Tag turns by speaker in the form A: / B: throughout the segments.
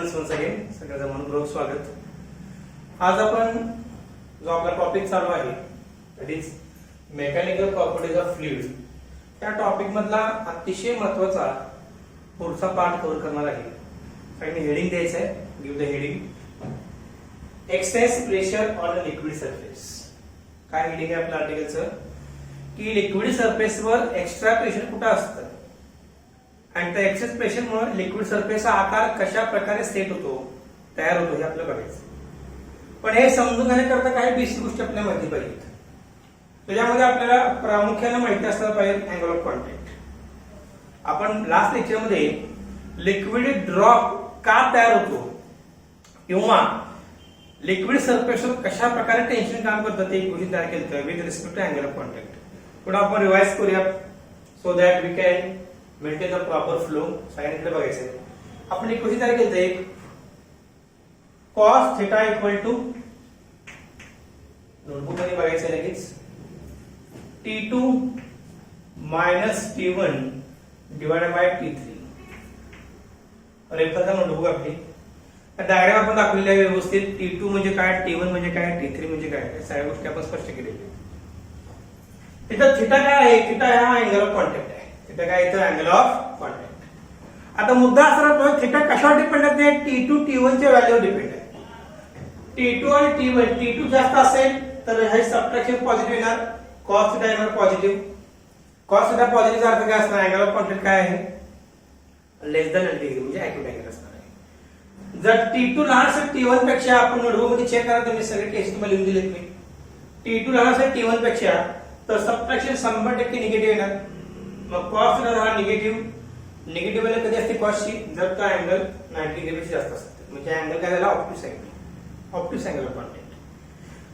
A: Students once again सगळ्यांचं मनपूर्वक स्वागत. आज आपण जो आपला टॉपिक चालू आहे that is mechanical properties of fluid त्या टॉपिक मधला अतिशय महत्त्वाचा पुढचा पार्ट कव्हर करणार आहे. काही हेडिंग द्यायचं आहे. Give the heading excess pressure on a liquid surface. काय हेडिंग आहे आपल्या आर्टिकलचं की लिक्विड सरफेसवर एक्स्ट्रा प्रेशर कुठं असतं आणि त्या एक्सेस प्रेशर मुळे लिक्विड सरफेसचा आकार कशा प्रकारे सेट होतो तयार होतो हे आपल्याला बघायचं. पण हे समजून घेण्याकरता काही बेसिक गोष्टी आपल्याला माहिती पाहिजेत. त्याच्यामध्ये आपल्याला प्रामुख्याने माहिती असलं पाहिजे अँगल ऑफ कॉन्टॅक्ट. आपण लास्ट लेक्चरमध्ये लिक्विड ड्रॉप का तयार होतो किंवा लिक्विड सरफेसवर कशा प्रकारे टेन्शन काम करतं ते गोष्टी तयार केलं with respect to angle of contact. पुढे आपण रिवाइज करूया so that we can maintain the proper flow. सायन्सकडे बघायचं. आपण एक गोष्ट तयार केली एक cos theta equal to notebook मध्ये बघायचं लगेच T2 minus T1 divided by T3. Refer notebook आपली डायग्राम आपण दाखवलेली आहे व्यवस्थित. T2 म्हणजे काय, T1 म्हणजे काय, T3 म्हणजे काय, सगळ्या गोष्टी आपण स्पष्ट केलेल्या. तिथं थिटा काय आहे, थिटा हा अँगल ऑफ कॉन्टॅक्ट आहे. थिटा काय इथं अँगल ऑफ कॉन्टॅक्ट. आता मुद्दा असा राहतो थिटा कशावर डिपेंड आहे, T2 T1 च्या व्हॅल्यूवर डिपेंड आहे. T2 आणि T1 T2 जास्त असेल तर हे सबट्रॅक्शन पॉझिटिव्ह येणार, cos थिटा येणार पॉझिटिव्ह. cos थिटा पॉझिटिव्हचा अर्थ काय असणार, अँगल ऑफ कॉन्टॅक्ट काय आहे लेस दॅन 90 डिग्री म्हणजे ऍक्युरेट अँगल असणार आहे. जर T2 लहान असेल T1 पेक्षा आपण नोटबुक मध्ये चेक करा तुम्ही सगळे केस तुम्हाला लिहून दिलेत मी. T2 लहान असेल T1 पेक्षा तर सबट्रॅक्शन 100% निगेटिव्ह येणार. मग cos थिटा हा निगेटिव्ह व्हॅल्यू कधी असते cos ची जर का अँगल 90 डिग्री पेक्षा जास्त असेल म्हणजे अँगल काय झाला ऑब्ट्यूस अँगल ऑफ कॉन्टॅक्ट.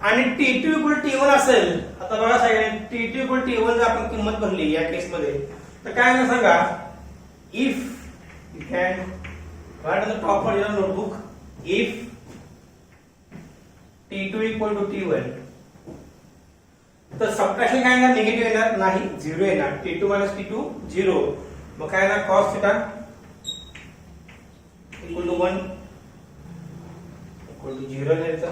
A: आणि T2 इक्वल T1 असेल आता बघा सगळ्यांनी T2 इक्वल T1 जर आपण किंमत भरली या केस मध्ये तर काय ना सांगा if you can write on the top of your notebook if T2 equal to T1 तर सबट्रॅक्शन काय येणार निगेटिव्ह येणार नाही 0 येणार. T2 minus T2 0. मग काय येणार cos theta equal to 1 equal to 0 येणार.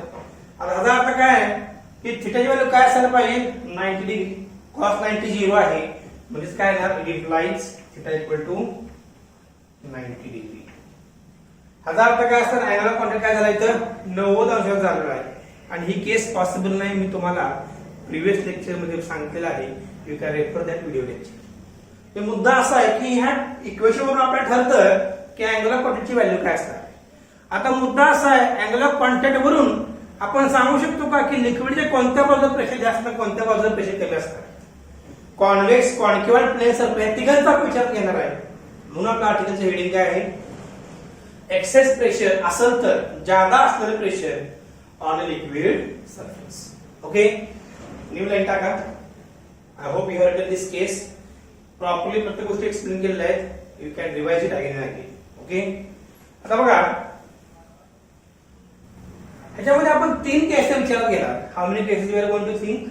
A: आता ह्याचा अर्थ काय आहे की थिटाची व्हॅल्यू काय असायला पाहिजे 90 डिग्री. cos 90 0 आहे म्हणजे काय येणार it implies theta equal to 90 degree. ह्याचा अर्थ काय असणार अँगल ऑफ कॉन्टॅक्ट काय झाला इथं 90 अंशावर झालेला आहे. आणि ही केस पॉसिबल नाही मी तुम्हाला प्रिव्हियस लेक्चर मध्ये सांगितलेलं आहे. You can refer that video lecture. ते मुद्दा असा आहे की ह्या इक्वेशन वरून आपल्याला ठरतं की अँगल ऑफ कॉन्टॅक्टची व्हॅल्यू काय असणार. आता मुद्दा असा आहे अँगल ऑफ कॉन्टॅक्ट वरून आपण सांगू शकतो का की लिक्विडच्या कोणत्या बाजूला प्रेशर जास्त कोणत्या बाजूला प्रेशर कमी असणार. कॉन्व्हेक्स कॉन्केव्ह आणि प्लेन सरफेस तिघांचा विचार घेणार आहे. म्हणून आपल्या आर्टिकलचं हेडिंग काय आहे एक्सेस प्रेशर असेल तर जादा असलेलं pressure on a liquid surface. Okay new line टाका. I hope you heard this case properly प्रत्येक गोष्टी एक्सप्लेन केलेल्या आहेत. You can revise it again and again. Okay आता बघा ह्याच्यामध्ये आपण 3 केसेस विचारात घेणार. How many cases we are going to think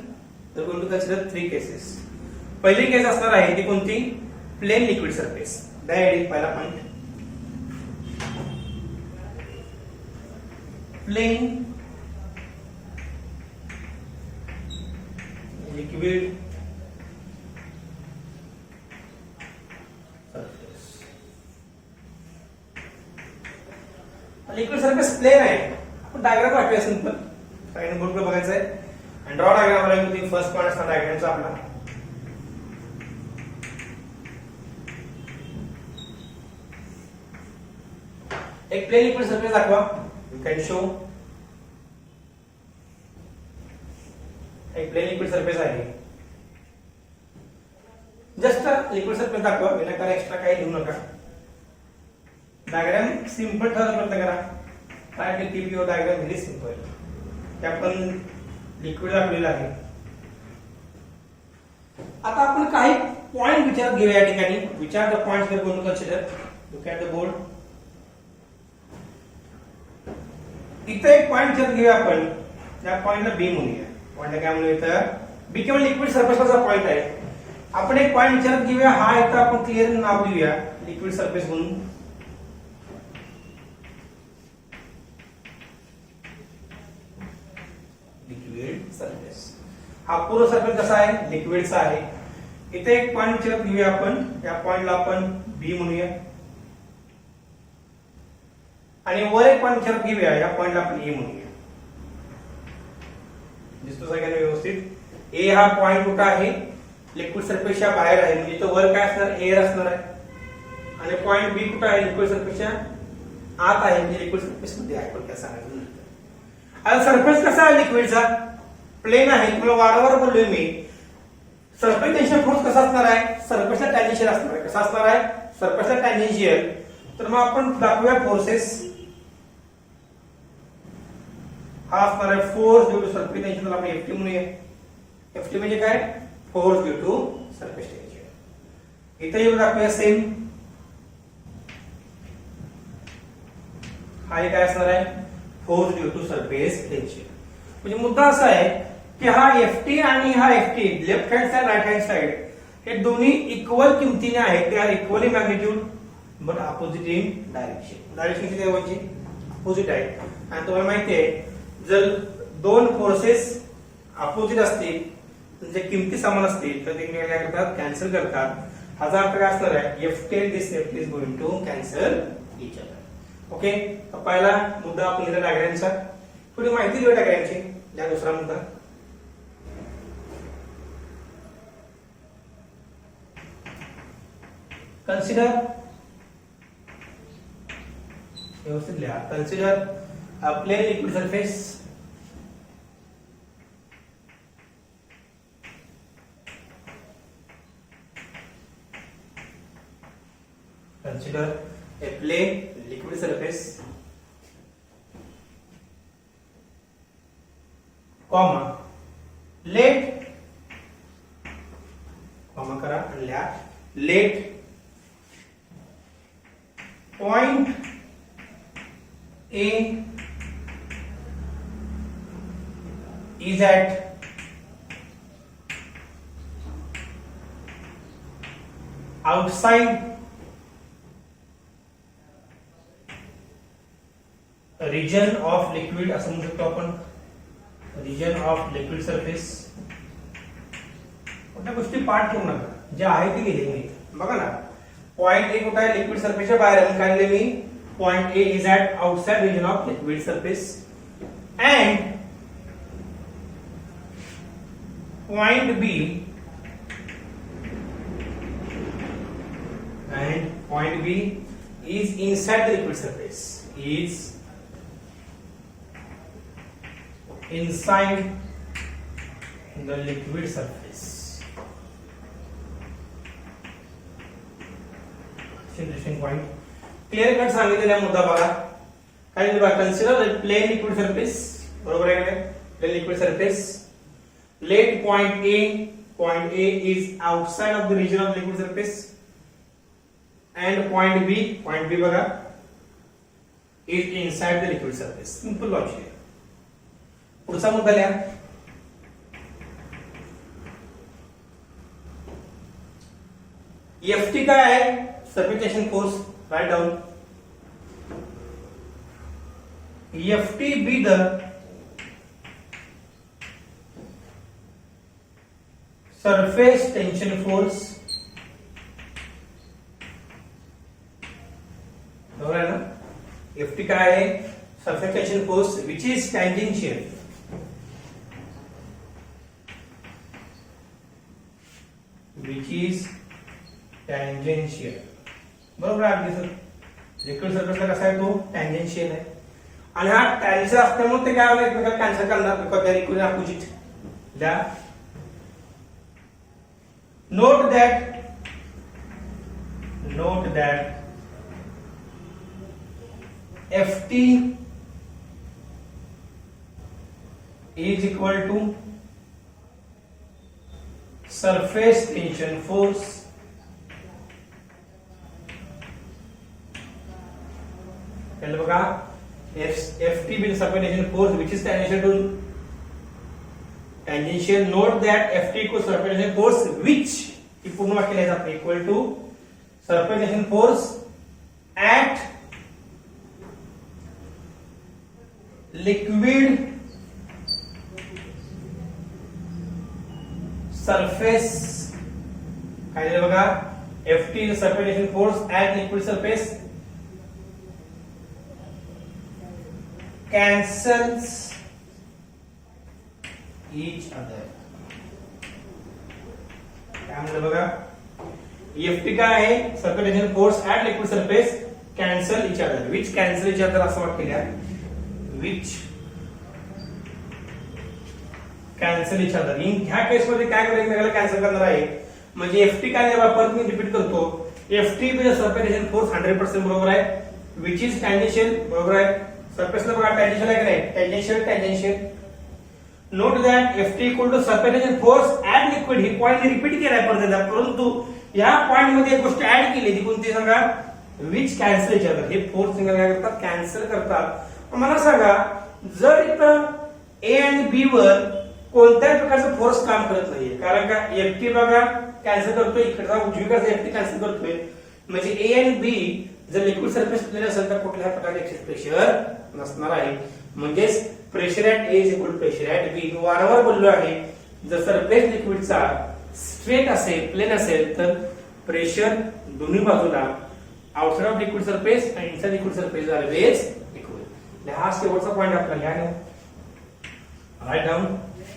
A: तर गोइंग टू कन्सिडर 3 केसेस. पहिली केस असणार आहे ती कोणती प्लेन लिक्विड सरफेस. दॅट पहिला point plane liquid surface. Liquid surface plain आहे. आपण डायग्राम वाटूया सिंपल. काही बोर्ड बघायचं आहे आणि ड्रॉ डायग्राम ला फर्स्ट पॉइंट असणार डायग्रामचा आपला एक प्लेन लिक्विड सरफेस दाखवा. यू कॅन शो एक प्लेन लिक्विड सरफेस आहे. जस्ट लिक्विड सरफेस दाखवा विनाकारण एक्स्ट्रा काही लिहू नका. डायग्राम सिंपल ठरवण्याचा प्रयत्न करा. Try to keep your diagram very simple. ते आपण लिक्विड दाखवलेलं आहे. आता आपण काही पॉइंट विचारात घेऊया या ठिकाणी. विचार the points we are going to consider. Look at the board. इथे एक पॉइंट विचारात घेऊया आपण. त्या पॉइंटला बी म्हणूया. पॉइंटला काय म्हणूया इथं बी किंवा लिक्विड सरफेसचा पॉइंट आहे. आपण एक पॉइंट विचारात घेऊया. हा इथं आपण क्लिअर नाव देऊया लिक्विड सरफेस म्हणून. Liquid surface. हा पूर्ण सरफेस कसा आहे? लिक्विडचा आहे. इथे एक पॉइंट विचारत घेऊया आपण. या पॉइंटला आपण बी म्हणूया आणि वर एक पॉइंट विचारत घेऊया. या पॉइंटला आपण ए म्हणूया. दिसतो सगळ्यांना व्यवस्थित? ए हा पॉइंट कुठं आहे? लिक्विड सरफेसच्या बाहेर आहे, म्हणजे तो वर काय असणार? एअर असणार आहे. आणि पॉइंट बी कुठं आहे? लिक्विड सरफेसच्या आत आहे, म्हणजे लिक्विड सरफेस मध्ये आहे. पण काय सांगायचं नंतर. आता सरफेस कसा आहे लिक्विडचा? प्लेन आहे. तुम्हाला वारंवार बोललोय मी, सरफेस टेन्शन फोर्स कसा असणार आहे? सरफेसला टॅन्जेन्शियल असणार आहे. कसा असणार आहे? सरफेसला टॅन्जेन्शियल. तर मग आपण दाखवूया फोर्सेस. हा असणार आहे force due to surface tension. तर आपण एफटी म्हणूया. एफटी म्हणजे काय? Force due to surface tension. इथे येऊन दाखवूया सेम. हा काय असणार आहे? Force due to surface tension. म्हणजे मुद्दा असा आहे की हा एफटी आणि हा FT, left hand side right hand side, हे दोन्ही इक्वल किमतीने आहेत. ते are equally magnitude but opposite in direction. Direction किती आहे? अपोजिट आहे. आणि तुम्हाला माहिती आहे, जर दोन फोर्सेस अपोजिट असतील, म्हणजे किमती समान असतील, तर ते एकमेकांना काय करतात? कॅन्सल करतात. ह्याचा अर्थ काय असणार आहे? एफटी आणि this FT is going to cancel each other. Okay, तर पहिला मुद्दा आपण लिहिला डायग्रामचा. थोडी माहिती लिहू डायग्रामची. या दुसरा मुद्दा. कन्सिडर, व्यवस्थित लिहा. Consider a plane liquid surface consider a plane liquid surface comma let comma करा आणि लिहा let point A is at outside region of liquid, असं म्हणू शकतो आपण, region of liquid surface. कुठल्या गोष्टी पाठ करू नका, जे आहे ते लिहिले मी. बघा ना, पॉइंट ए कुठे आहे? लिक्विड सरफेसच्या बाहेर आहे. काय लिहिले मी? Point A is at outside region of liquid surface and point B is inside the liquid surface, is inside the liquid surface. Interesting point. Clear cut सांगितलेला मुद्दा बघा. काय दिलं बघा? Consider plane liquid surface. बरोबर आहे का? Plane liquid surface. Let point A is outside of the region of liquid surface and point B बघा is inside the liquid surface. Simple logic आहे. पुढचा मुद्दा लिहा. एफटी काय आहे? Surface tension force. Write down. FT be the surface tension force. बरोबर आहे ना? एफटी काय आहे? Surface tension force which is tangential. Which is tangential. बरोबर आहे अगदी सर. लिक्विड सरफेसला कसा आहे? तो टँजेन्शियल आहे. आणि हा टँजेन्शियल असल्यामुळे ते काय होणार? एकमेकाला कॅन्सल करणार, because they are equally opposite. द्या note that Ft is equal to surface tension force पहले बघा Ft means surface tension force which is tangential. Note that Ft equals surface tension force which ही पूर्ण वाक्य लिहायचं आपण equal to surface tension force at liquid surface काय दिलं बघा, Ft is the surface tension force at liquid surface cancels each other. काय म्हणलं बघा, Ft काय आहे, surface tension force at liquid surface cancel each other. Which cancel each other असं वाक्य लिहा, which cancel each other. ह्या केस मध्ये काय करेल, एकमेकाला कॅन्सल करणार आहे. म्हणजे Ft काय आहे, परत मी रिपीट करतो, Ft म्हणजे सरफेस टेन्शन फोर्स 100% बरोबर आहे, विच इज टँजेन्शियल बरोबर आहे. सरफेसला बघा टँजेन्शियल आहे की नाही, tangential. Note that Ft equal to surface tension force at liquid. ही पॉइंट रिपीट केलाय परंतु या पॉइंट मध्ये एक गोष्ट ऍड केली, ती कोणती सांगा, विच कॅन्सल इच अदर. हे फोर्स काय करतात, कॅन्सल करतात. मला सांगा, जर इथं ए आणि बी वर कोणत्याही प्रकारचं फोर्स काम करत नाहीये, कारण का Ft बघा कॅन्सल करतोय, इकडचा उजवीकडचा Ft कॅन्सल करतोय, म्हणजे ए आणि बी जर लिक्विड सरफेस प्लेन असेल तर कुठल्याही प्रकारचे एक्सेस प्रेशर नसणार आहे. म्हणजेच pressure at A is equal to pressure at B. मी वारंवार बोललो आहे, जर सरफेस लिक्विडचा स्ट्रेट असेल, प्लेन असेल, तर प्रेशर दोन्ही बाजूला आउटसाइड ऑफ लिक्विड सरफेस आणि inside liquid surface always equal. हा शेवटचा पॉइंट आपल्याला घ्या, right down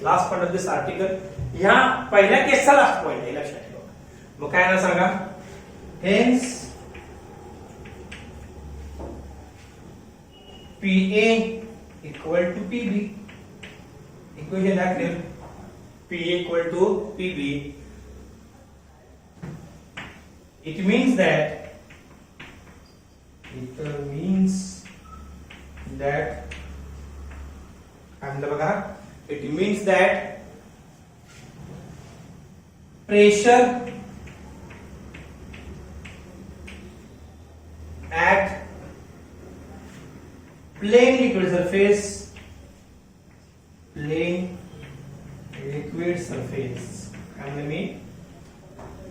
A: last point of this article. ह्या पहिल्या केसचा लास्ट पॉइंट आहे, लक्षात ठेवा. मग काय ना सांगा, hence PA equal to PB. Equation दाखले, PA equal to PB. It means that it means that pressure at plane liquid surface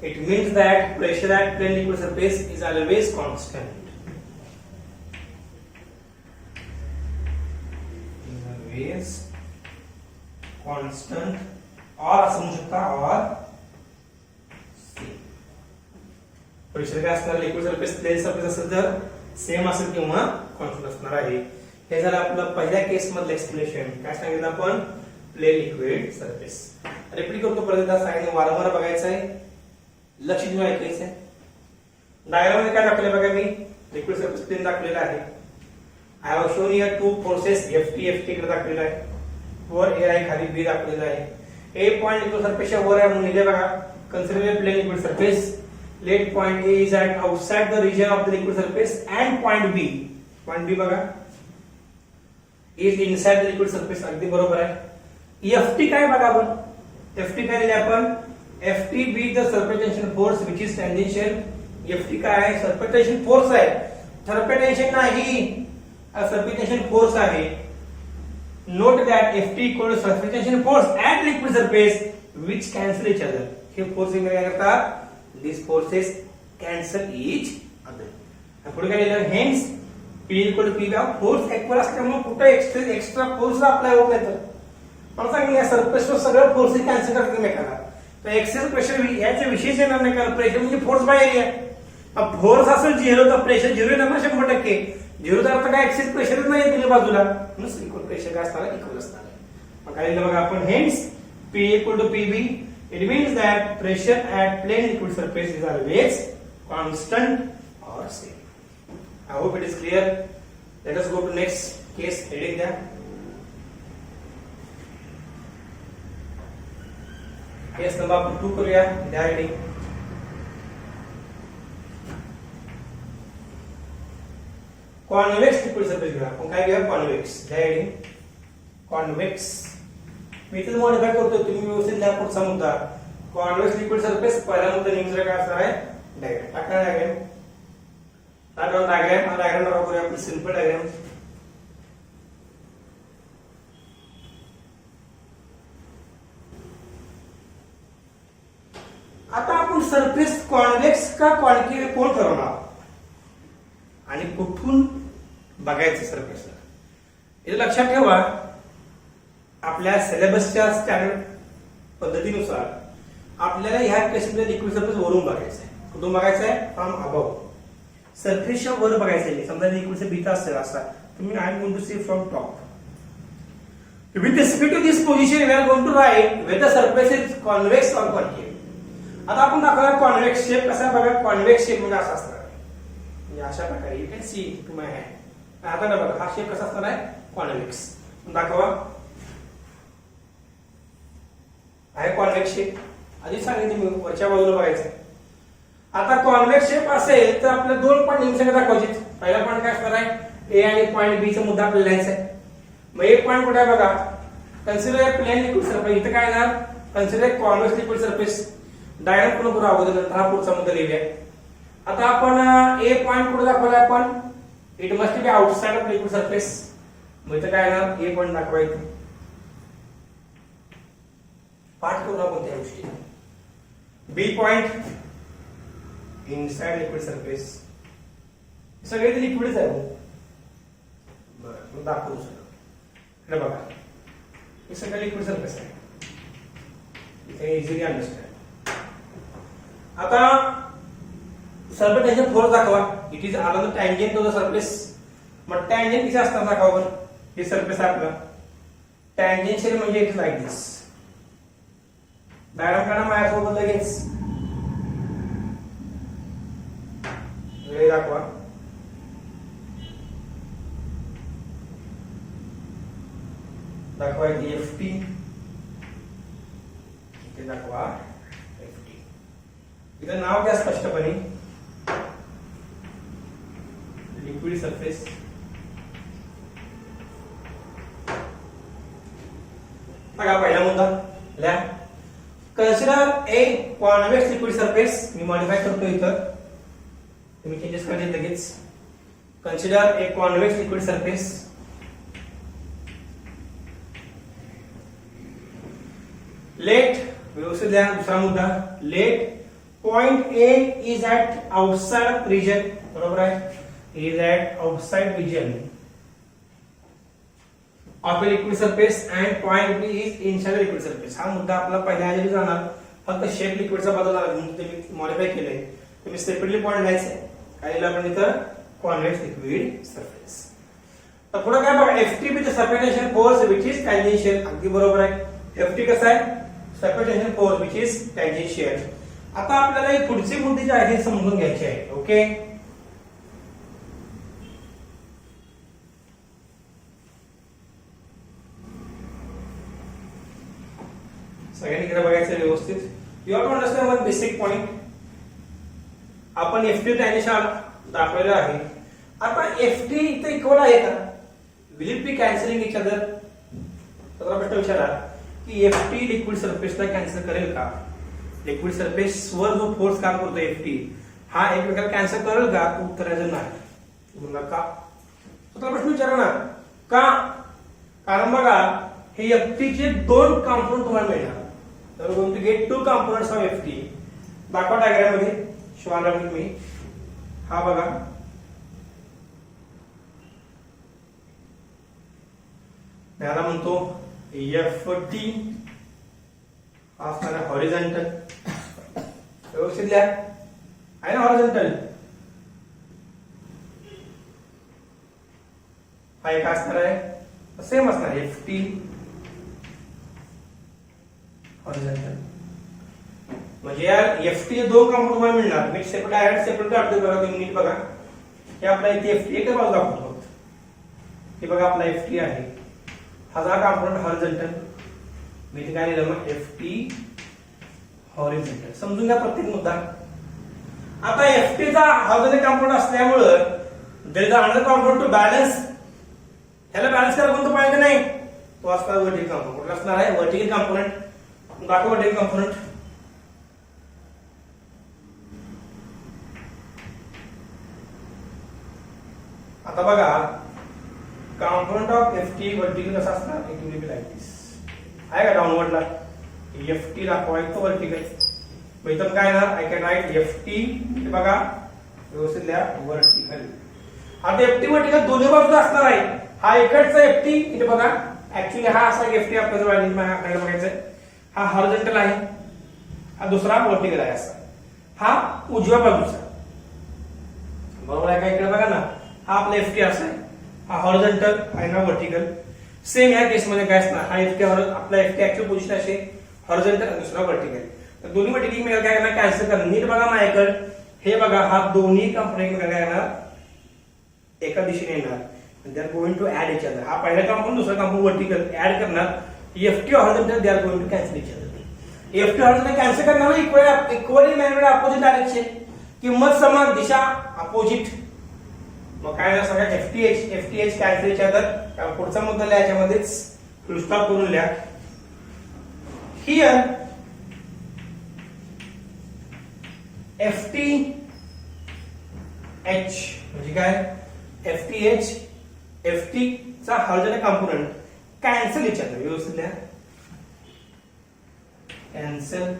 A: it means that pressure at plane liquid surface is always constant. और असं म्हणू शकता और pressure काय असणार, liquid surface plain surface असेल तर same असेल किंवा कॉन्स्टंट असणार आहे. हे झालं आपलं पहिल्या केस मधलं एक्सप्लेनेशन. काय सांगितलं आपण, प्लेन लिक्विड सरफेस. रिपीट करतो परत एकदा, सांगितलं वारंवार बघायचं आहे, लक्ष देऊन ऐकायचं आहे. डायग्राम मध्ये काय दाखवलं बघा, मी लिक्विड सरफेस प्लेन दाखवलेला आहे. I have shown here two forces Ft इकडे दाखवलेला आहे, वर ए आहे, खाली बी दाखवलेला आहे. ए पॉइंट लिक्विड सरफेसच्या वर आहे म्हणून लिहिले बघा, consider plane liquid surface. Let point A is at outside the region of the liquid surface and point B बघा is inside the liquid surface. अगदी बरोबर आहे. Ft काय बघा आपण, Ft काय लिहिले आपण, Ft be the surface tension force which is tangential. Ft काय आहे, surface tension force आहे, surface tension नाही, surface tension force आहे. Note that Ft equal to surface tension force at liquid surface which cancel each other. हे force काय करतात, these forces cancel each other. पुढे काय लिहिलं, hence P equal to P बघा, force equal असल्यामुळे कुठे एक्स्ट्रा फोर्स अप्लाय होत नाही. तर मला सांगितलं या सरफेसवर सगळं फोर्स कॅन्सल करतात एकमेकाला, तर एक्सेस प्रेशर याच्या विशेष येणार नाही, कारण प्रेशर म्हणजे फोर्स बाहेर आहे. फोर्स असेल झिरो तर प्रेशर झिरो येणार ना 100%. झिरोचा अर्थ काय, एक्सेस प्रेशरच नाही दिले बाजूला, म्हणून इक्वल प्रेशर काय असणार, इक्वल असणार. मग काय लिहिलं बघा आपण, hence P equal to PB. It means that pressure at plane liquid surface is always constant or same. I hope it is clear. Let us go to next case. Heading there. Case number 2 करूया. द्या heading. Convex liquid surface घ्या. आपण काय घ्या, convex. द्या heading. Convex. मी इथे modify करतो, तुम्ही व्यवस्थित द्या पुढचा मुद्दा. कॉन्वेक्स लिक्विड सरफेस, पहिला मुद्दा नेमका काय असणार आहे, डायग्राम टाका. डायग्राम ड्रॉ करूया आपण, सिंपल डायग्राम. आता आपण सरफेस कॉन्वेक्स का कॉन्केव्ह कोण ठरवणार आणि कुठून बघायचं सरफेसला, हे लक्षात ठेवा. आपल्या सिलेबसच्या स्टँडर्ड पद्धतीनुसार आपल्याला ह्या केसमध्ये लिक्विड सरफेस वरून बघायचं आहे. कुठून बघायचं आहे? From above. सरफेसच्या वर बघायचं आहे. समजा लिक्विडचा बीटा असेल असा, तुम्ही I am going to see from top. With respect to this position, we are going to write whether the surface is convex or concave. आता आपण दाखवणार कॉन्व्हेक्स शेप कसा आहे बघा. कॉन्व्हेक्स शेप म्हणजे असा असणार आहे, म्हणजे अशा प्रकारे you can see to my hand. आता ना बघा हा शेप कसा असणार आहे? कॉन्व्हेक्स. दाखवा. आहे कॉन्व्हेक्स शेप. आधी सांगितले मी वरच्या बाजूला बघायचं. आता कॉन्व्हेक्स शेप असेल तर आपल्याला दोन पॉईंट निमिषाने दाखवायचे. पहिला पॉईंट काय असणार आहे? ए आणि पॉईंट बी चा मुद्दा आपल्याला लिहायचा आहे. मग एक पॉईंट कुठे आहे बघा? कन्सिडर ए प्लेन लिक्विड सरफेस. इथे काय येणार? Consider a convex liquid surface. Diagram पूर्ण करू अगोदर, नंतर हा पुढचा मुद्दा लिहूया. आता आपण ए पॉईंट कुठे दाखवला आपण? It must be outside of liquid surface. मग इथे काय येणार? ए पॉईंट दाखवायचं. पाठ करू आपण त्या गोष्टी. बी पॉईंट इनसाइड लिक्विड सरफेस. सगळे ते लिक्विडच आहे. बरं, मग दाखवू सगळं. हे बघा, हे सगळं लिक्विड सरफेस आहे. इथे इझिली अंडरस्टँड. आता सरफेस टेन्शन फोर्स दाखवा. It is along the tangent to the surface. मग टँजेंट किती असतात दाखवा बरं. हे सरफेस आहे आपला. टँजेन्शियल म्हणजे it is like this. Diagram काढा माझ्यासोबत लगेच. दाखवा. दाखवा एफ टी. इथे दाखवा एफ टी. इथं नाव घ्या स्पष्टपणे. Liquid surface. बघा पहिला मुद्दा लिहा. Consider a convex liquid surface. मी मॉडिफाय करतो इथं, तुम्ही चेंजेस करा लगेच. Consider a convex liquid surface. Let व्यवस्थित लिहा. दुसरा मुद्दा. Let point A is at outside region. बरोबर आहे. Is at outside region of a liquid surface and point B is inside liquid surface. हा मुद्दा आपला पहिल्या आधी जाणार. फक्त शेप लिक्विडचा बदलणार म्हणून ते मॉडिफाय केलंय. तुम्ही सेपरेटली पॉइंट लिहायचे. काय लिहिलं आपण इथं? Convex liquid surface. तर पुढे काय बघा. FT with surface tension force which is tangential. अगदी बरोबर आहे. एफटी कसं आहे? Surface tension force which is tangential. आता आपल्याला ही पुढची मुद्दे जे आहे समजून घ्यायचे आहे. ओके. सगळ्यांनी इकडे बघायचं व्यवस्थित. You have to understand one basic point. आपण एफटी टँजेन्शियल दाखवलेलं आहे. आता एफटी इथे इक्वल आहे का? Will it be cancelling each other? तर प्रश्न विचारा की एफटी लिक्विड सरफेसला कॅन्सल करेल का? लिक्विड सरफेस वर जो फोर्स काम करतो एफटी हा एकमेकाला कॅन्सल करेल का? उत्तराचं नाही. म्हणला का? तर प्रश्न विचारा ना का? कारण बघा हे एफटीचे दोन कॉम्पोनंट तुम्हाला मिळणार. तर going to get two components of FT. दाखवा डायग्राम मध्ये. शिवाला मी हा बघा. त्याला म्हणतो एफ टी. हा असणार आहे हॉरिझॉन्टल. व्यवस्थित लिहा. आहे ना हॉरिझॉन्टल. हा एक असणार आहे सेम असणार एफ टी हॉरिझॉन्टल. म्हणजे यार एफटी चे दोन कॉम्पोनंट तुम्हाला मिळणार. मी सेपरेट डायरेक्ट सेपरेट काढतो बघा. तुम्ही नीट बघा. हे आपला इथे एफटी एकच बाजू दाखवतो. हे बघा आपला एफटी आहे. हा कॉम्पोनंट हॉरिझॉन्टल. मी इथे काय लिहिलं मग एफटी हॉरिझॉन्टल. समजून घ्या प्रत्येक मुद्दा. आता एफटीचा हॉरिझॉन्टल कॉम्पोनंट असल्यामुळे there is another component to balance. ह्याला बॅलन्स करायला कोणतं पाहिजे नाही? तो असणार वर्टिकल कॉम्पोनंट. कुठला असणार आहे? Vertical component. दाखव वर्टिकल कॉम्पोनंट. आता बघा कॉम्पोनंट ऑफ एफटी वर्टिकल कसा असणार? इट विल बी लाईक दिस. आहे का डाउनवर्डला? एफटी दाखवायचं वर्टिकल. मग इथं काय येणार? I can write FT. बघा व्यवस्थित लिहा वर्टिकल. आता एफटी वर्टिकल दोन्ही बाजूला असणार आहे. हा इकडचा एफटी. इथे बघा ऍक्च्युली हा असा एफटी आपल्याला बघायचं. हा हॉरिझॉन्टल आहे हा दुसरा व्हर्टिकल आहे असा, हा उजव्या बाजूचा, बरोबर आहे का? इकडे बघा ना, हा आपला एफटी असा आहे, हा हॉरिझॉन्टल आहे ना व्हर्टिकल. सेम या केसमध्ये काय असणार, हा एफटी आपला एफटी ऍक्च्युअल पोझिशन असे हॉरिझॉन्टल, दुसरा व्हर्टिकल. तर दोन्ही व्हर्टिकल मिळालं काय करणार, कॅन्सल करणार. नीट बघा माझ्याकडे, हे बघा, हा दोन्ही कंपोनेंट काय येणार, एका दिशेने येणार. They are going to add each other. हा पहिला कंपोनेंट दुसरा कंपोनेंट व्हर्टिकल ऍड करणार. FT horizontal, they are going to cancel each other. FT horizontal cancel करणार, इक्वली मॅग्नेट अपोजिट डायरेक्शन, किंमत समान, दिशा अपोजिट. मग काय झालं सगळ्या एफटीएच कॅन्सल इच अदर. पुढचा मुद्दा लिहा, याच्यामध्येच फुल स्टॉप करून लिहा. हियर एफटी एच म्हणजे काय, एफटीएच एफटी चा horizontal component cancel each other. व्यवस्थित लिहा, कॅन्सल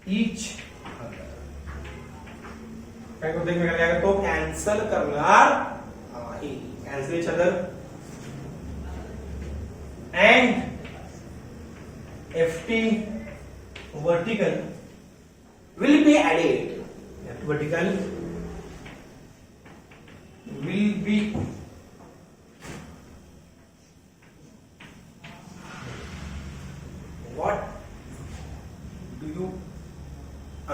A: इच काय करतो, एकमेकांना तो कॅन्सल करणार आहे. Cancel each other and FT vertical will be added. Vertical will be what do you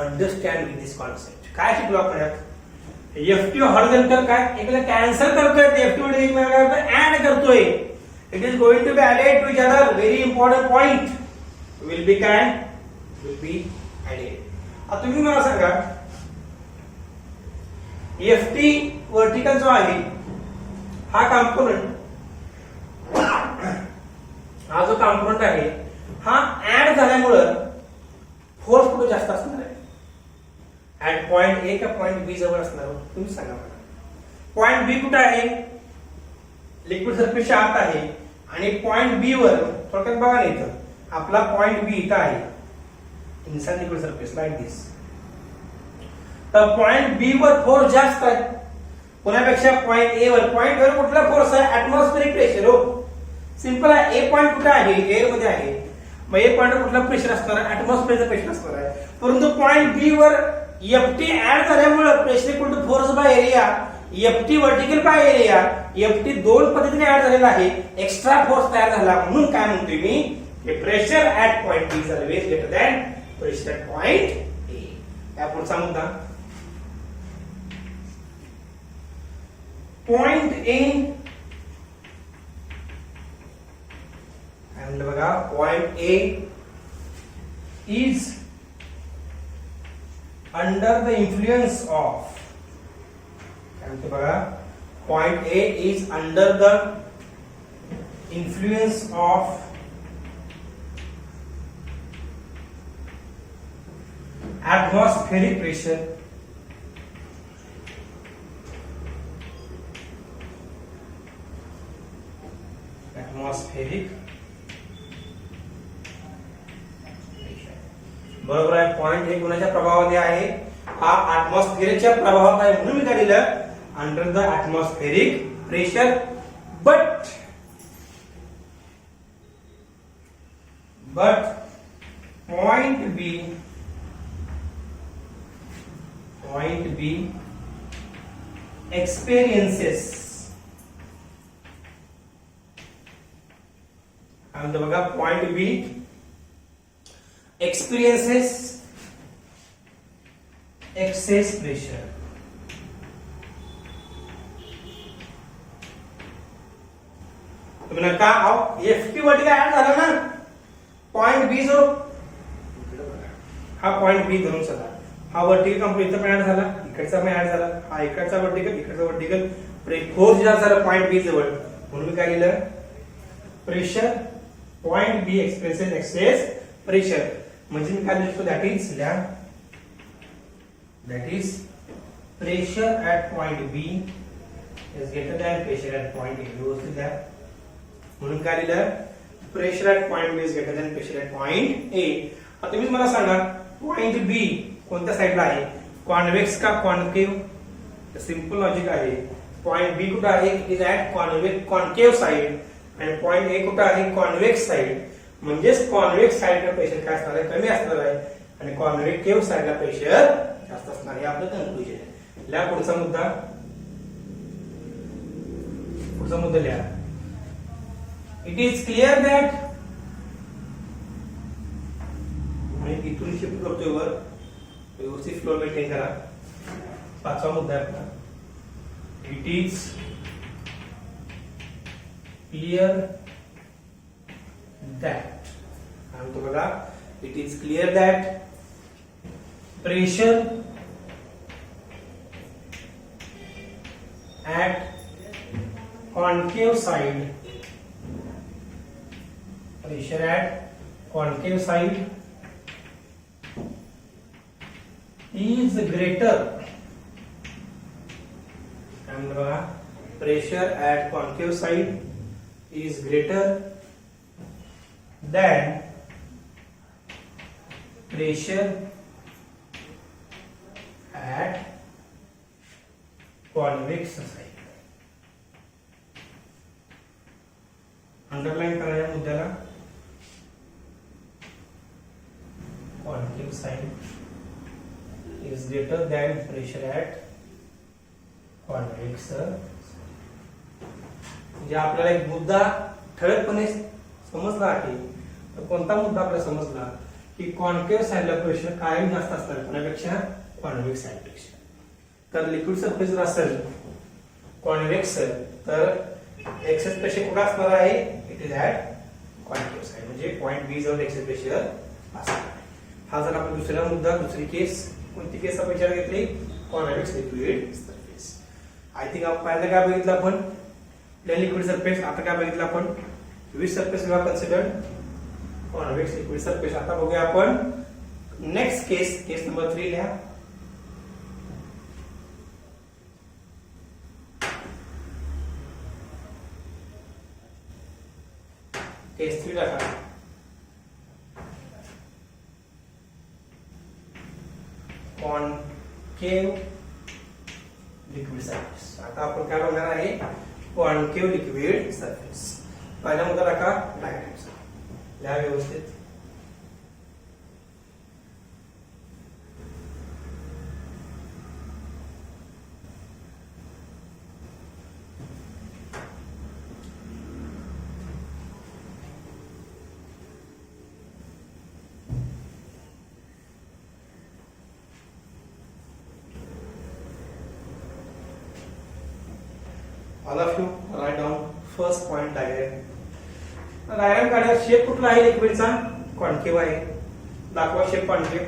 A: understand with this concept? काय शिकलो आपण यात? एफटी हॉरिझॉन्टल काय एकला कॅन्सल करतोय, एफटी मध्ये ऍड करतोय. It is going to be added to each other. Very important point. Will be काय, विल बी ऍडेड. आता तुम्ही मला सांगा, एफटी वर्टिकल जो आहे हा कंपोनेंट, हा जो कंपोनेंट आहे हा ऍड झाल्यामुळं फोर्स कुठे जास्त असणार आहे, ऍट पॉइंट ए का पॉइंट बी जवळ असणार, तुम्ही सांगा मला. पॉइंट बी कुठे आहे, लिक्विड सरफेसच्या आत आहे, आणि पॉइंट बी वर थोडक्यात बघा ना, इथं आपला पॉइंट बी इथं आहे, इनसाइड लिक्विड सरफेस लाईक दिस. तर पॉइंट बी वर फोर्स जास्त आहे कोणापेक्षा पॉइंट ए वर. पॉइंट वर कुठला फोर्स आहे, ऍटमॉस्फेरिक प्रेशर. हो, सिंपल आहे. ए पॉइंट कुठे आहे, एअर मध्ये आहे. मग ए पॉइंट कुठला प्रेशर असणार आहे, ऍटमॉस्फेअरचं प्रेशर असणार आहे. परंतु पॉइंट बी वर एफटी ऍड झाल्यामुळे pressure equal to force by area, FT vertical by area, FT दोन पद्धतीने ऍड झालेला आहे. एक्स्ट्रा फोर्स तयार झाला, म्हणून काय म्हणतोय मी, की pressure at point B is always greater than pressure at point A. या पुढचा मुद्दा, पॉइंट ए and बघा, point A is under the influence of, काय म्हणते बघा, point A is under the influence of atmospheric pressure. Atmospheric बरोबर आहे. Point A कोणाच्या प्रभावामध्ये आहे, हा ऍटमॉस्फिअरच्या प्रभावात आहे, म्हणून मी काय दिलं, under the atmospheric pressure. But point B experiences, and बघा, point B experiences excess pressure. तुम्ही का एफटी वर्टिकल ऍड झाला ना, पॉइंट बी जो हा पॉइंट बी धरून चला, हा वर्टिकल कंप्लीट इथं पण ऍड झाला, इकडचा पण ऍड झाला, हा इकडचा वर्टिकल, इकडचा वर्टिकल, फोर्स जास्त झाला पॉइंट बी जवळ, म्हणून मी काय लिहिलं, pressure point B expresses excess pressure. म्हणजे मी काय लिहितो, that is pressure at point B is greater than pressure at point A. व्यवस्थित द्या. म्हणून काय लिहिलं, pressure at point B is greater than pressure at point A. आता तुम्ही मला सांगा, पॉइंट बी कोणत्या साईडला आहे, कॉन्व्हेक्स का कॉन्केव्ह? सिंपल लॉजिक आहे. पॉइंट बी कुठे आहे, it is at concave side, आणि पॉइंट ए कुठे आहे, कॉन्व्हेक्स साइड. म्हणजेच कॉन्व्हेक्स साईडला प्रेशर काय असणार आहे, कमी असणार आहे आणि कॉन्व्हेक्टिव्ह साईडला प्रेशर जास्त असणार आहे. आपलं कन्क्लुजन आहे. लिहा पुढचा मुद्दा लिहा. इट इज क्लिअर दॅट, आणि इथून शिफ्ट करतोय वर, व्यवस्थित फ्लो मेंटेन करा. पाचवा मुद्दा आहे आपला. इट इज क्लिअर दॅट, सांगतो बघा, it is clear that pressure at concave side, pressure at concave side is greater, and pressure at concave side is greater than pressure at convex side. Underline करा या मुद्द्याला. Concave side is greater than pressure at convex. म्हणजे आपल्याला एक मुद्दा ठळकपणे समजला आहे. तर कोणता मुद्दा आपल्याला समजला की कॉन्केव साइडला प्रेशर कायम जास्त असणार कोणापेक्षा, कॉन्वेक्स साइडपेक्षा. तर लिक्विड सरफेस जर असेल कॉन्व्हेक्स तर एक्सेस प्रेशर कुठे असणार आहे, it is at concave side, म्हणजे पॉइंट बी जवळ एक्सेस प्रेशर असणार आहे. हा जर आपण दुसरा मुद्दा, दुसरी केस, कोणती केस आपण विचार घेतली, convex liquid surface. I think आपण पहिल्यांदा काय बघितलं, आपण लिक्विड सरफेस. आता काय बघितलं आपण, which surface we considered, convex liquid surface. आता बघूया आपण नेक्स्ट केस नंबर 3 लिहा. केस 3 टाका. Concave liquid surface. आता आपण काय बघणार आहे, कॉन्केव लिक्विड सरफेस. पहिला मुद्दा टाका डायग्राम लिहा व्यवस्थित. All of you write down first point diagram. Diagram काढा. शेप कुठला आहे लिक्विडचा, कॉन्केव आहे. दाखवा शेप कॉन्केव.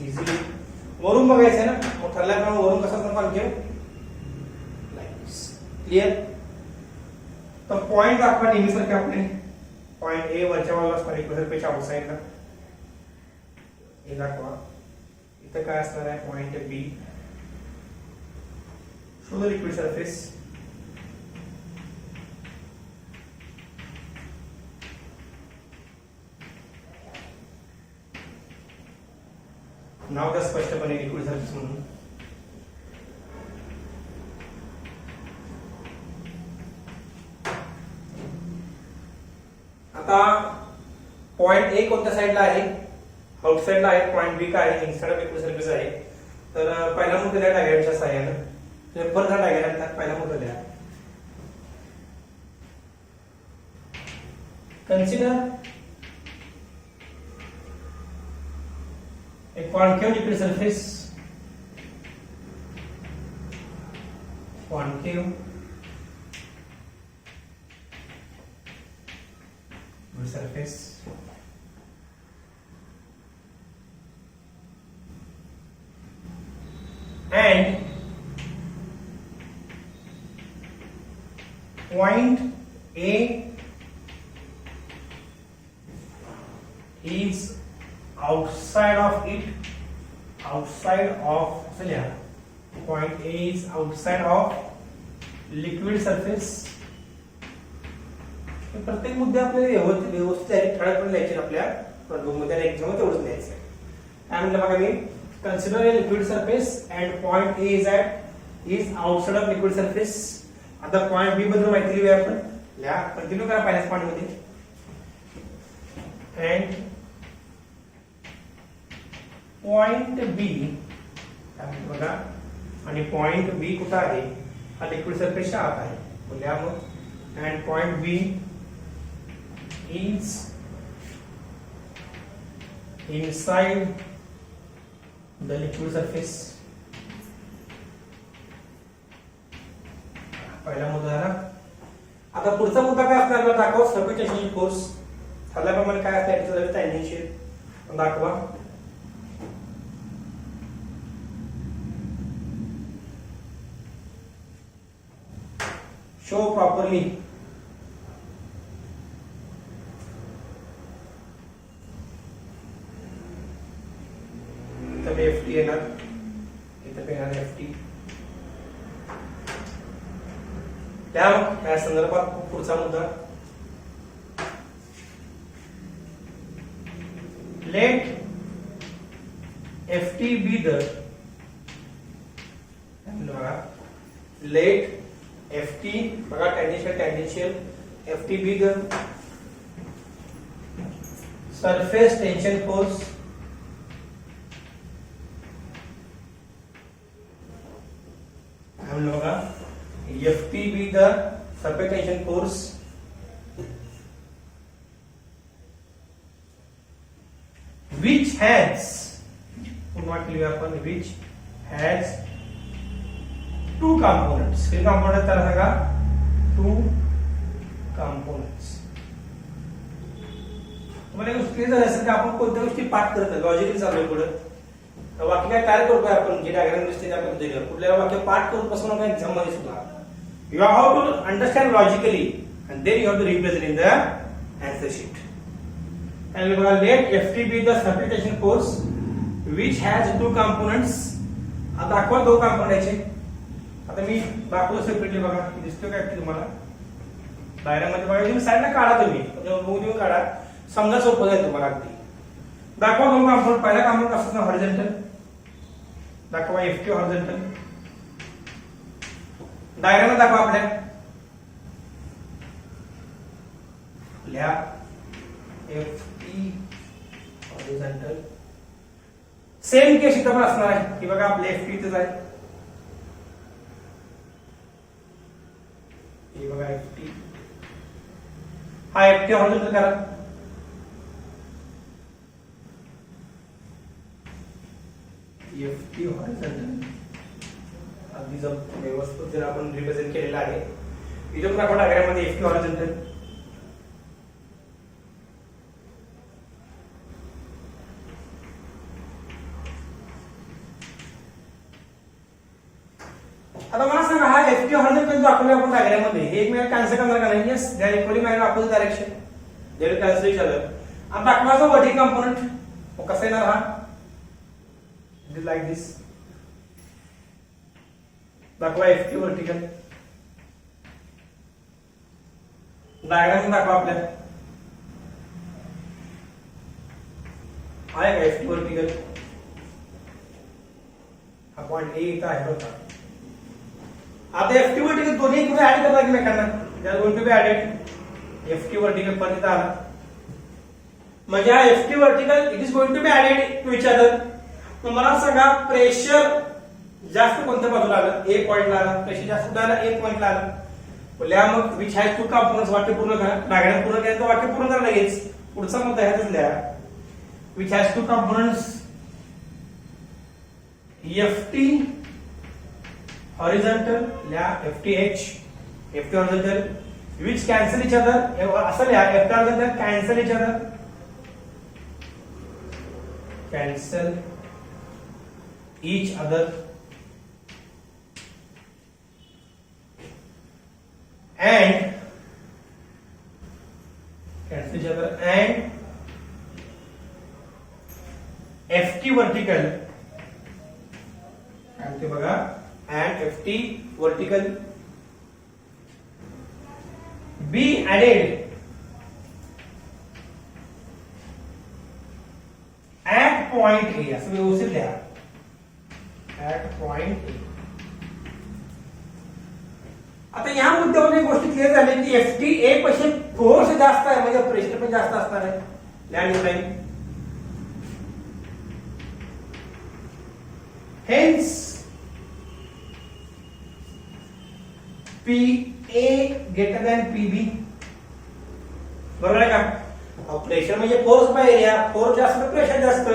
A: इझिली वरून बघायचं ना, ठरल्याप्रमाणे वरून कसा असणार कॉन्केव, क्लिअर. तर पॉइंट दाखवा नेहमीसारखे आपले. पॉइंट ए वरच्या बाजूला असणार, लिक्विड पेक्षा आउटसाइडला हे दाखवा. इथं काय असणार आहे, point B. Show the liquid surface. नाव द्या स्पष्टपणे लिक्विड सरफेस म्हणून. आता पॉइंट ए कोणत्या साईडला आहे, आउटसाइडला आहे. पॉइंट बी काय आहे, इनसाइड ऑफ लिक्विड सरफेस आहे. तर पहिला मुद्दा द्या डायग्रामच्या सहाय्याने. पेपर हा डायग्राम त्यात पहिला मुद्दा द्या. Consider a concave liquid surface, concave liquid surface and point A is outside of it, outside of, point A is outside of liquid surface. प्रत्येक मुद्दे आपल्याला व्यवस्थित ठळकपणे लिहायचे. आपल्या मध्ये एक्झाम तेवढंच लिहायचं. काय म्हटलं बघा मी, consider a liquid surface and point A is outside of liquid surface आता पॉइंट बी बद्दल माहिती लिहूया आपण. लिहा, कंटिन्यू करा पहिल्याच पॉइंट मध्ये. अँड पॉइंट बी बघा, आणि पॉइंट बी कुठं आहे? हा लिक्विड सरफेसच्या आत आहे. लिहा मग. And point B is inside the liquid surface. पहिला मुद्दा झाला. आता पुढचा मुद्दा काय असणार? दाखवा सरफेस टेन्शन फोर्स. ठरल्याप्रमाणे काय असतं? टेन्शन दाखवा. शो प्रॉपरली इथं एफ टी येणार, इथं येणार एफ टी. त्या संदर्भात पुढचा मुद्दा. Let F T be the let F T बघा, tangential F T be the surface tension force हम लोग F T be the surface tension force which has आपण which has two components. किती components त्याला सांगा? two components. तुम्हाला एक गोष्ट क्लिअर असेल की आपण कोणत्या गोष्टी पाठ करत नाही, लॉजिकली चालू पुढे. वाक्य काय तयार करतोय आपण, जे डायग्राम दिसते त्या पद्धतीने कुठल्याला वाक्य पाठ करून पासून नका एक्झाम मध्ये सुद्धा. You have to understand logically and then you have to represent in the answer sheet. And let FT be the surface tension force which has two components. आता दाखवा दोन components चे. आता मी दाखवतो सेपरेटली. बघा दिसतो काय तुम्हाला डायग्राम मध्ये? बघा तुम्ही साईडला काढा, तुम्ही मूव काढा, समजा सोपं जाईल तुम्हाला अगदी. दाखवा दोन component. पहिला component असतो ना हॉरिझॉन्टल. दाखवा FT हॉरिझॉन्टल. डायग्राम दाखवा आपल्या. लिहा FT हॉरिझॉन्टल. सेम केस इथं पण असणार आहे की बघा आपले FT इथेच आहे. हे बघा FT, हा FT हॉरिझॉन्टल करा. FT हॉरिझॉन्टल अगदी जर व्यवस्थित जर आपण रिप्रेझेंट केलेला आहे. इथं पण आपण डायग्राम मध्ये FT हॉरिझॉन्टल. आता मला सांगा, हा FT हॉरिझॉन्टल दाखवला आपण डायग्राम मध्ये, हे एकमेकांना कॅन्सल करणार का नाही? Yes, they are equally in opposite direction. They will cancel each other. आता दाखवायचा वर्टिकल कंपोनेंट मग कसा येणार? हा इट इज लाईक दिस. दाखवा FT वर्टिकल. डायग्राम दाखवा आपल्या. आहे का FT वर्टिकल? हा पॉइंट ए इथं आहे बघा. आता FT वर्टिकल दोन्ही कुठे ऍड करणार एकमेकांना? They are going to be added. FT vertical पण इथं आला म्हणजे हा FT vertical it is going to be added to each other. मला सांगा प्रेशर जास्त कोणत्या बाजूला आलं? ए पॉइंटला आला. प्रेशर जास्त कुठे आलं? ए पॉइंटला आलं. बोलल्या मग विच हॅज टू कंपोनेंट्स. वाक्य पूर्ण करा. डायग्राम पूर्ण केल्यानंतर वाक्य पूर्ण करा लगेच. पुढचा मुद्दा ह्यातच लिहा. Which has two components FT horizontal, लिहा FTH, FT horizontal, which cancel each other. असं लिहा FT horizontal cancel each other, cancel each other, and cancel each other, and FT vertical. आणि बघा and FT vertical be added at point A. असं व्यवस्थित लिहा. at point A. आता या मुद्द्यावर एक गोष्ट क्लिअर झाली की FTA पेक्षा फोर्स जास्त आहे म्हणजे प्रेशर पण जास्त असणार आहे. Land line hence PA greater than PB. बरोबर आहे का? प्रेशर म्हणजे फोर्स बाय एरिया, फोर्स जास्त प्रेशर जास्त.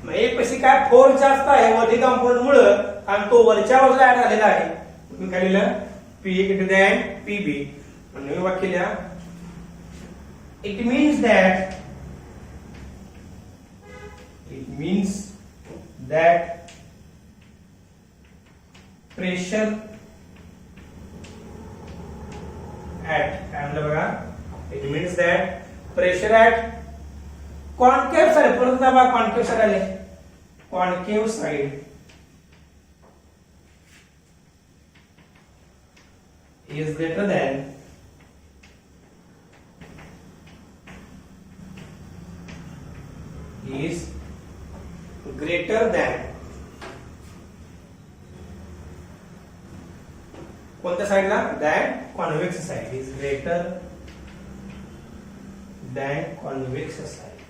A: मग एक पैसे काय फोर्स जास्त आहे वरती कंपाऊंड मुळे आणि तो वरच्या बाजूला ऍड झालेला आहे. मी काय लिहिलं PA greater than PB. आणि वाक्य लिहा it means that pressure at काय म्हणलं बघा it means that pressure at concave side परत दाबा concave side आले concave side is greater than कोणत्या साइडला than convex side is greater than convex side.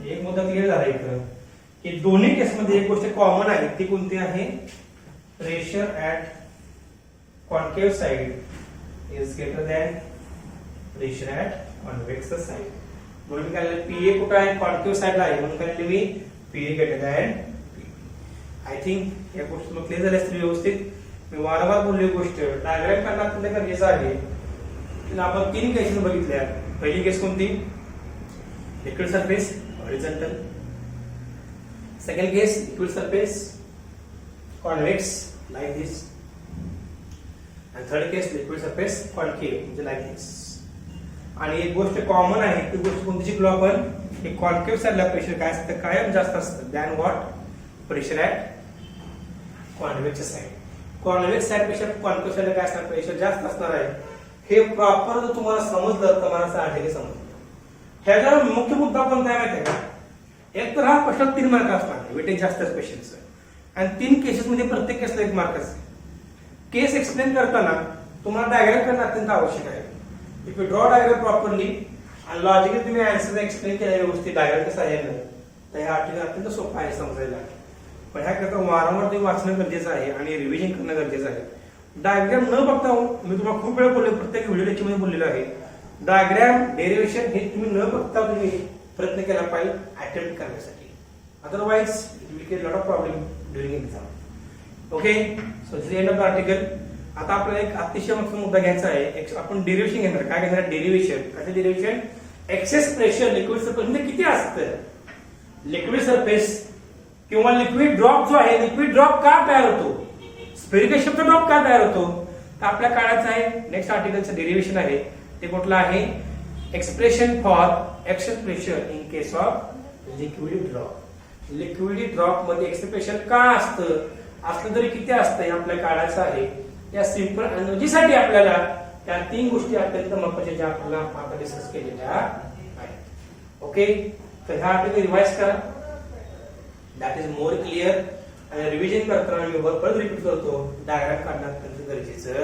A: एक मुद्दा क्लिअर झाला इथं की दोन्ही केसमध्ये एक गोष्ट कॉमन आहे ती कोणती आहे pressure at concave side is greater than pressure at convex side. म्हणून काय PA कुठं आहे कॉन्केव्ह साइडला आहे म्हणून काय लिहिली मी PA greater than PB. I think या गोष्टी मग क्लिअर झाल्या असतील व्यवस्थित. मी वारंवार बोलली गोष्ट डायग्राम करण्यात अत्यंत गरजेचं आहे. आपण 3 केसेस बघितल्या. पहिली केस कोणती liquid surface horizontal. Second case liquid surface convex like this, and third case liquid surface concave म्हणजे like this. आणि एक गोष्ट कॉमन आहे ती गोष्ट कोणती शिकलो आपण की कॉन्केव्ह साइडला प्रेशर काय असतं कायम जास्त असतं than what pressure at convex side. Convex side पेक्षा कॉन्केव्ह साइडला काय असणार प्रेशर जास्त असणार आहे. हे प्रॉपर जर तुम्हाला समजलं तर मला सांगायचे समजलं. ह्याचा मुख्य मुद्दा कोणता आहे माहिती आहे का एक तर हा प्रश्न 3 मार्क असणार वेटेज जास्त क्वेश्चनचं आणि 3 केसेस मध्ये प्रत्येक केसला 1 मार्क असते. केस एक्सप्लेन करताना तुम्हाला डायग्राम करणं अत्यंत आवश्यक आहे. If you draw diagram properly आणि लॉजिकली तुम्ही आन्सर एक्सप्लेन केल्या व्यवस्थित डायग्राम कसं आहे तर ह्या अत्यंत सोपं आहे समजायला. पण ह्याकरता वारंवार तुम्ही वाचणं गरजेचं आहे आणि रिव्हिजन करणं गरजेचं आहे. डायग्राम न बघता मी तुम्हाला खूप वेळा बोलले प्रत्येक व्हिडिओ लेक्चरमध्ये बोललेलो आहे डायग्राम डेरिव्हेशन हे तुम्ही न बघता तुम्ही प्रयत्न केला पाहिजे अटेम्प्ट करण्यासाठी. Otherwise it will create lot of problem during exam. Okay so this end of the article. आता आपल्याला एक अतिशय महत्त्वाचा मुद्दा घ्यायचा आहे. आपण डेरिव्हेशन घेणार. काय घेणार डेरिव्हेशन कसं derivation excess pressure liquid surface म्हणजे किती असतं लिक्विड सरफेस किंवा लिक्विड ड्रॉप जो आहे लिक्विड ड्रॉप का तयार होतो स्फेरिकल शेपचा ड्रॉप का तयार होतो तर आपल्या काळाचं आहे. नेक्स्ट आर्टिकलचं डेरिव्हेशन आहे ते कुठलं आहे expression for excess pressure in case of liquid drop. Liquid drop मध्ये एक्सप्रेशन का असलं तरी किती असतं हे आपल्या काळाचं आहे. या सिंपल एनर्जीसाठी आपल्याला त्या 3 गोष्टी अत्यंत महत्त्वाच्या ज्या आपल्याला आता डिस्कस केलेल्या आहेत. ओके तर ह्या आर्टिकल रिवाइज करा दॅट इज मोर क्लिअर. आणि रिव्हिजन करताना मी परत रिपीट करतो डायग्राम काढणं अत्यंत गरजेचं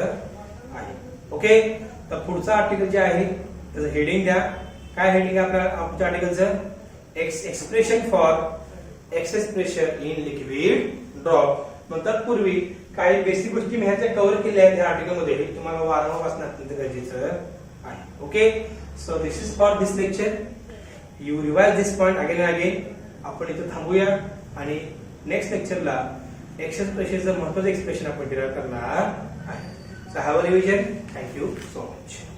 A: आहे. ओके तर पुढचं आर्टिकल जे आहे त्याचं हेडिंग द्या. काय हेडिंग आहे आपल्या आमच्या आर्टिकलचं expression for excess pressure in liquid drop. मग तत्पूर्वी काही बेसिक गोष्टी मी ह्याच्या कव्हर केल्या आहेत या आर्टिकल मध्ये तुम्हाला वारंवार वाचणं अत्यंत गरजेचं आहे. Okay so this is for this lecture. You revise this point again and again. आपण इथं थांबूया आणि नेक्स्ट लेक्चरला एक्सेस प्रेशरचं महत्त्वाचं एक्सप्रेशन आपण डिराइव्ह करणार आहे. So have a revision. Thank you so much.